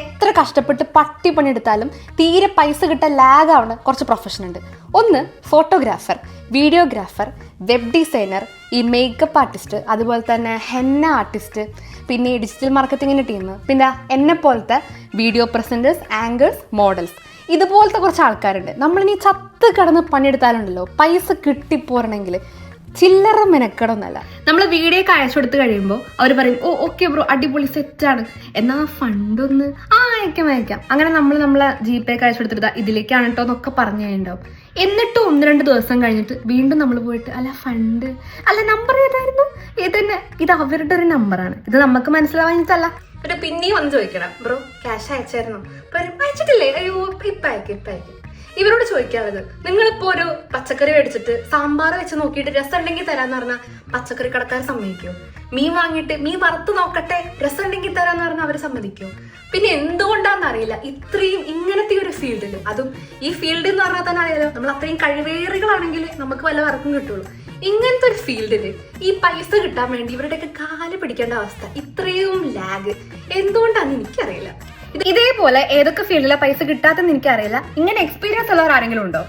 എത്ര കഷ്ടപ്പെട്ട് പണിയെടുത്താലും തീരെ പൈസ കിട്ടാൻ ലാഗ് ആവുന്ന കുറച്ച് പ്രൊഫഷൻ ഉണ്ട്. ഒന്ന് ഫോട്ടോഗ്രാഫർ, വീഡിയോഗ്രാഫർ, വെബ് ഡിസൈനർ, ഈ മേക്കപ്പ് ആർട്ടിസ്റ്റ്, അതുപോലെ തന്നെ ഹെന്ന ആർട്ടിസ്റ്റ്, പിന്നെ ഈ ഡിജിറ്റൽ മാർക്കറ്റിങ്ങിൻ്റെ ടീം, പിന്നെ എന്നെ പോലത്തെ വീഡിയോ പ്രസൻറ്റേഴ്സ്, ആങ്കേഴ്സ്, മോഡൽസ്, ഇതുപോലത്തെ കുറച്ച് ആൾക്കാരുണ്ട്. നമ്മളിനി ചത്ത് കിടന്ന് പണിയെടുത്താലുണ്ടല്ലോ പൈസ കിട്ടിപ്പോരണമെങ്കിൽ ചില്ലറ മെനക്കെടൊന്നല്ല. നമ്മൾ വീഡിയോ ഒക്കെ അയച്ചു കൊടുത്ത് കഴിയുമ്പോൾ അവർ പറയും, ഓ ഓക്കെ ബ്രോ, അടിപൊളി സെറ്റാണ്, എന്നാൽ ഫണ്ടൊന്ന് അയക്കാം. അങ്ങനെ നമ്മളെ GPay ഒക്കെ അയച്ചു കൊടുത്തിട്ട് ഇതിലേക്കാണ് കേട്ടോ എന്നൊക്കെ പറഞ്ഞു കഴിഞ്ഞിട്ടുണ്ടാവും. എന്നിട്ട് 1-2 ദിവസം കഴിഞ്ഞിട്ട് വീണ്ടും നമ്മൾ പോയിട്ട് അല്ല ഫണ്ട് അല്ല നമ്പർ ഏതായിരുന്നു, ഇതന്നെ ഇത് അവരുടെ ഒരു നമ്പറാണ്, ഇത് നമുക്ക് മനസ്സിലാവാഞ്ഞിട്ടല്ല. പിന്നെ പിന്നെയും വന്ന് ചോദിക്കണം, ബ്രോ ക്യാഷ് അയച്ചായിരുന്നു, അയച്ചിട്ടില്ലേ, അയ്യോ ഇപ്പം അയക്കും. ഇവരോട് ചോദിക്കാനുള്ളത്, നിങ്ങളിപ്പോൾ ഒരു പച്ചക്കറി മേടിച്ചിട്ട് സാമ്പാർ വെച്ച് നോക്കിയിട്ട് രസം ഉണ്ടെങ്കിൽ തരാന്ന് പറഞ്ഞാൽ പച്ചക്കറി കടക്കാർ സമ്മതിക്കുമോ? മീൻ വാങ്ങിയിട്ട് മീൻ വറുത്ത് നോക്കട്ടെ രസം ഉണ്ടെങ്കിൽ തരാന്ന് പറഞ്ഞാൽ അവർ സമ്മതിക്കുമോ? പിന്നെ എന്തുകൊണ്ടാണെന്ന് അറിയില്ല ഇത്രയും ഇങ്ങനത്തെ ഒരു ഫീൽഡിൽ, അതും ഈ ഫീൽഡ് എന്ന് പറഞ്ഞാൽ തന്നെ അറിയാലോ, നമ്മൾ അത്രയും കഴിവേറികളാണെങ്കിൽ നമുക്ക് വല്ല വർക്കും കിട്ടുള്ളൂ. ഇങ്ങനത്തെ ഒരു ഫീൽഡിൽ ഈ പൈസ കിട്ടാൻ വേണ്ടി ഇവരുടെയൊക്കെ കാല് പിടിക്കേണ്ട അവസ്ഥ, ഇത്രയും ലാഗ് എന്തുകൊണ്ടാണെന്ന് എനിക്കറിയില്ല. ഇതേപോലെ ഏതൊക്കെ ഫീൽഡിലെ പൈസ കിട്ടാത്തെന്ന് എനിക്കറിയില്ല. ഇങ്ങനെ എക്സ്പീരിയൻസ് ഉള്ളവർ ആരെങ്കിലും ഉണ്ടോ?